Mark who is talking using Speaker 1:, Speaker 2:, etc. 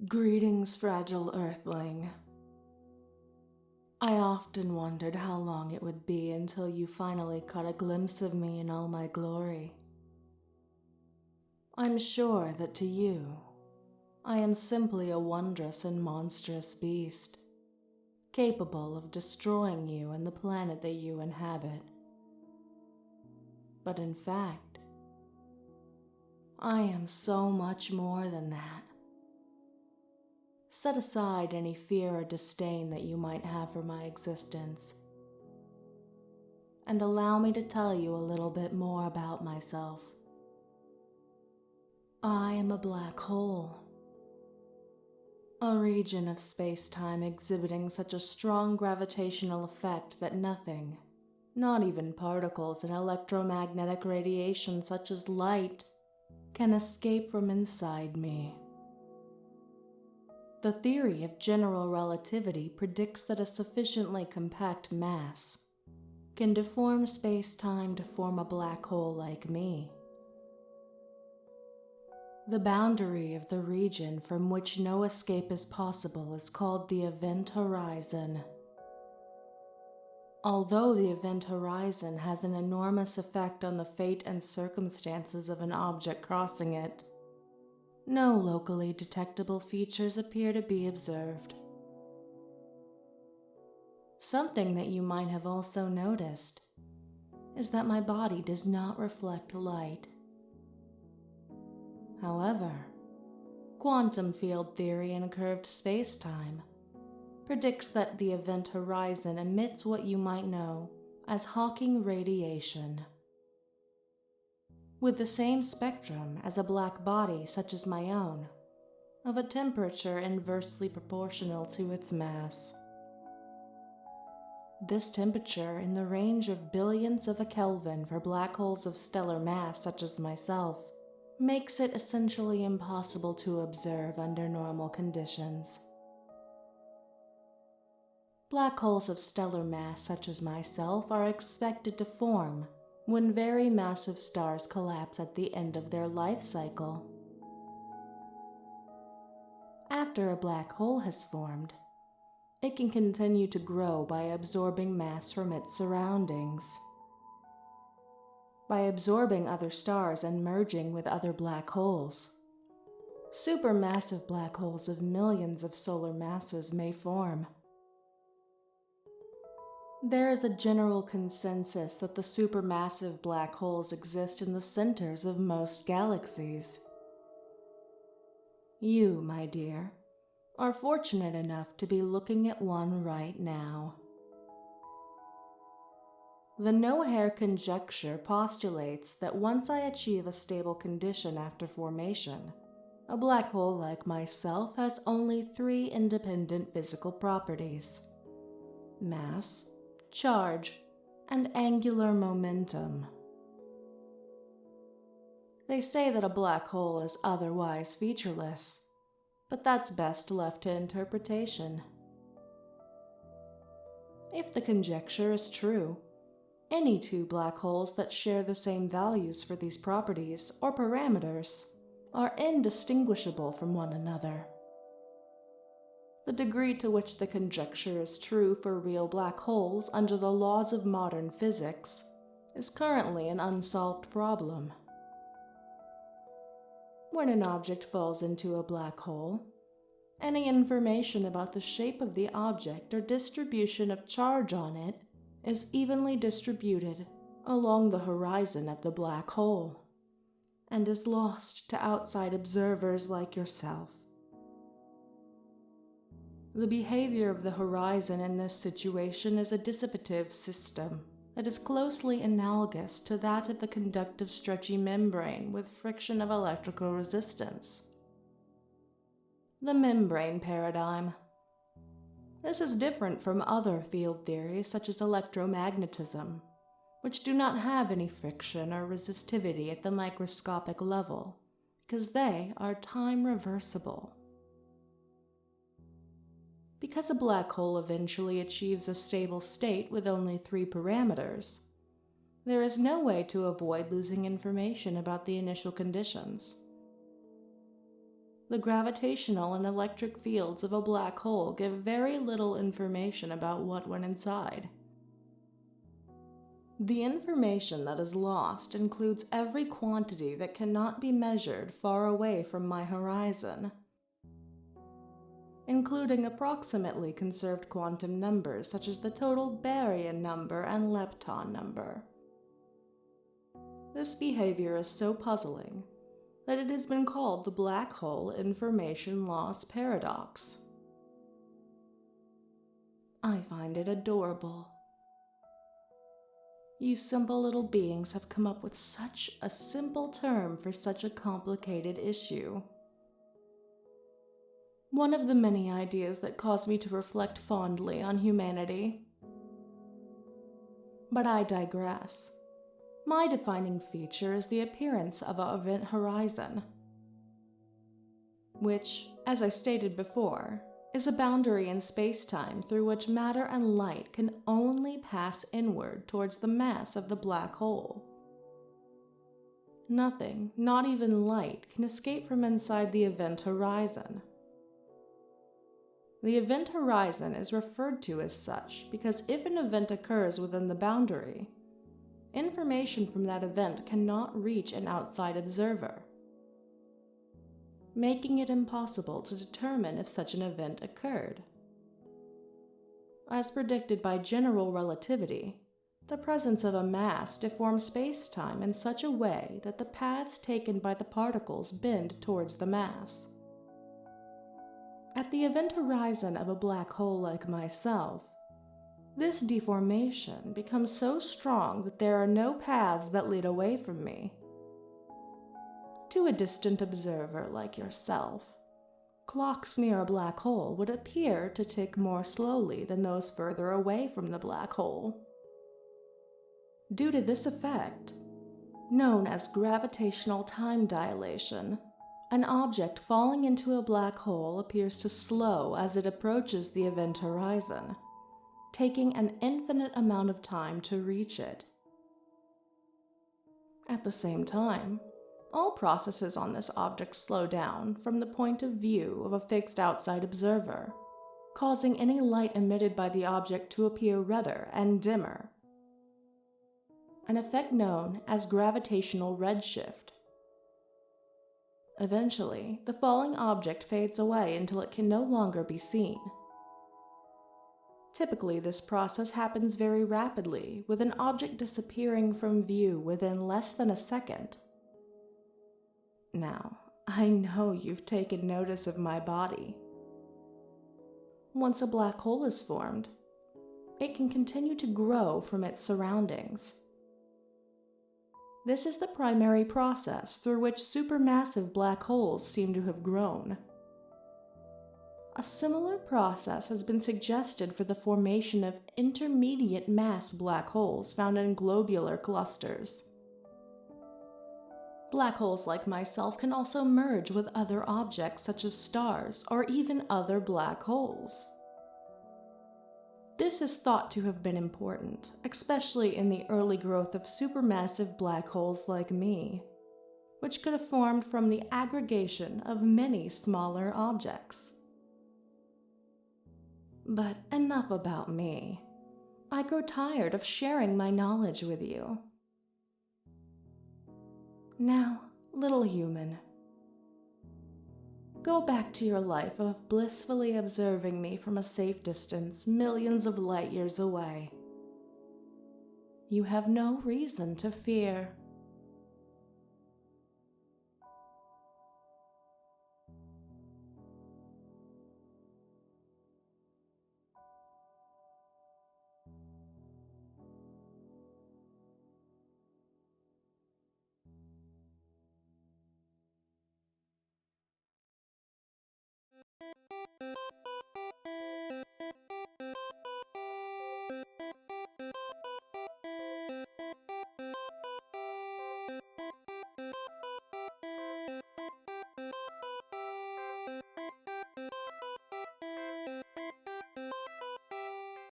Speaker 1: Greetings, fragile Earthling. I often wondered how long it would be until you finally caught a glimpse of me in all my glory. I'm sure that to you, I am simply a wondrous and monstrous beast, capable of destroying you and the planet that you inhabit. But in fact, I am so much more than that. Set aside any fear or disdain that you might have for my existence, and allow me to tell you a little bit more about myself. I am a black hole, a region of space-time exhibiting such a strong gravitational effect that nothing, not even particles and electromagnetic radiation such as light, can escape from inside me. The theory of general relativity predicts that a sufficiently compact mass can deform space-time to form a black hole like me. The boundary of the region from which no escape is possible is called the event horizon. Although the event horizon has an enormous effect on the fate and circumstances of an object crossing it, no locally detectable features appear to be observed. Something that you might have also noticed is that my body does not reflect light. However, quantum field theory in curved space-time predicts that the event horizon emits what you might know as Hawking radiation, with the same spectrum as a black body such as my own, of a temperature inversely proportional to its mass. This temperature in the range of billions of a Kelvin for black holes of stellar mass such as myself makes it essentially impossible to observe under normal conditions. Black holes of stellar mass such as myself are expected to form when very massive stars collapse at the end of their life cycle. After a black hole has formed, it can continue to grow by absorbing mass from its surroundings. By absorbing other stars and merging with other black holes, supermassive black holes of millions of solar masses may form. There is a general consensus that the supermassive black holes exist in the centers of most galaxies. You, my dear, are fortunate enough to be looking at one right now. The no-hair conjecture postulates that once I achieve a stable condition after formation, a black hole like myself has only 3 independent physical properties: mass, charge, and angular momentum. They say that a black hole is otherwise featureless, but that's best left to interpretation. If the conjecture is true, any 2 black holes that share the same values for these properties or parameters are indistinguishable from one another. The degree to which the conjecture is true for real black holes under the laws of modern physics is currently an unsolved problem. When an object falls into a black hole, any information about the shape of the object or distribution of charge on it is evenly distributed along the horizon of the black hole, and is lost to outside observers like yourself. The behavior of the horizon in this situation is a dissipative system that is closely analogous to that of the conductive stretchy membrane with friction of electrical resistance. The membrane paradigm. This is different from other field theories such as electromagnetism, which do not have any friction or resistivity at the microscopic level, because they are time reversible. Because a black hole eventually achieves a stable state with only 3 parameters, there is no way to avoid losing information about the initial conditions. the gravitational and electric fields of a black hole give very little information about what went inside. The information that is lost includes every quantity that cannot be measured far away from my horizon, including approximately conserved quantum numbers such as the total baryon number and lepton number. This behavior is so puzzling that it has been called the black hole information loss paradox. I find it adorable. You simple little beings have come up with such a simple term for such a complicated issue. One of the many ideas that cause me to reflect fondly on humanity. But I digress. My defining feature is the appearance of an event horizon, which, as I stated before, is a boundary in space-time through which matter and light can only pass inward towards the mass of the black hole. Nothing, not even light, can escape from inside the event horizon. The event horizon is referred to as such because if an event occurs within the boundary, information from that event cannot reach an outside observer, making it impossible to determine if such an event occurred. As predicted by general relativity, the presence of a mass deforms space-time in such a way that the paths taken by the particles bend towards the mass. At the event horizon of a black hole like myself, this deformation becomes so strong that there are no paths that lead away from me. To a distant observer like yourself, clocks near a black hole would appear to tick more slowly than those further away from the black hole. Due to this effect, known as gravitational time dilation, an object falling into a black hole appears to slow as it approaches the event horizon, taking an infinite amount of time to reach it. At the same time, all processes on this object slow down from the point of view of a fixed outside observer, causing any light emitted by the object to appear redder and dimmer, an effect known as gravitational redshift. Eventually, the falling object fades away until it can no longer be seen. Typically, this process happens very rapidly, with an object disappearing from view within less than a second. Now, I know you've taken notice of my body. Once a black hole is formed, it can continue to grow from its surroundings. This is the primary process through which supermassive black holes seem to have grown. A similar process has been suggested for the formation of intermediate mass black holes found in globular clusters. Black holes like myself can also merge with other objects such as stars or even other black holes. This is thought to have been important, especially in the early growth of supermassive black holes like me, which could have formed from the aggregation of many smaller objects. But enough about me. I grow tired of sharing my knowledge with you. Now, little human, go back to your life of blissfully observing me from a safe distance millions of light years away. You have no reason to fear.